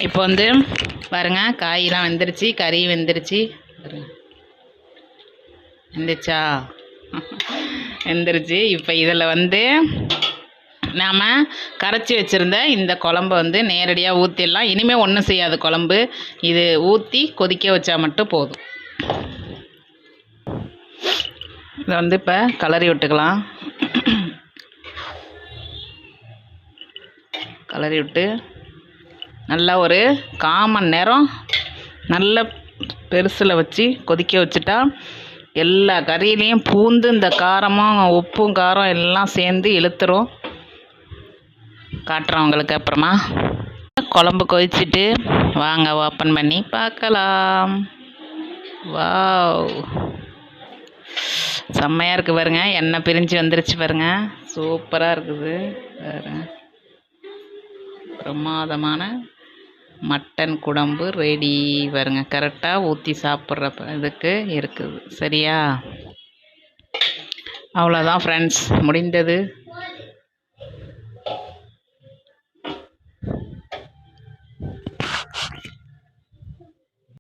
இப்போ வந்து பாருங்கள், காயெலாம் வெந்துருச்சு, கறி வெந்துருச்சு. வெந்துச்சா? வெந்துருச்சு. இப்போ இதில் வந்து நாம் கரைச்சி வச்சுருந்த இந்த குழம்பு வந்து நேரடியாக ஊற்றிடலாம். இனிமேல் ஒன்றும் செய்யாது குழம்பு. இது ஊற்றி கொதிக்க வச்சா மட்டும் போதும். இதை வந்து இப்போ கிளறி விட்டுக்கலாம். கிளறி விட்டு நல்லா ஒரு 1/4 மணி நேரம் நல்ல பெருசில் வச்சு கொதிக்க வச்சுட்டா எல்லா கறியிலையும் பூந்து இந்த காரமும் உப்பும் காரம் எல்லாம் சேர்ந்து இழுத்துரும். காட்டுறேன் உங்களுக்கு அப்புறமா. குழம்பு கொதிச்சுட்டு வாங்க ஓப்பன் பண்ணி பார்க்கலாம். வாவ், செம்மையாக இருக்குது பாருங்க. எண்ணெய் பிரிஞ்சு வந்துருச்சு பாருங்க. சூப்பராக இருக்குது பாருங்க. பிரமாதமான மட்டன் குழம்பு ரெடி பாருங்க. கரெக்டாக ஊற்றி சாப்பிட்ற இதுக்கு இருக்குது. சரியா? அவ்வளோதான் ஃப்ரெண்ட்ஸ், முடிந்தது.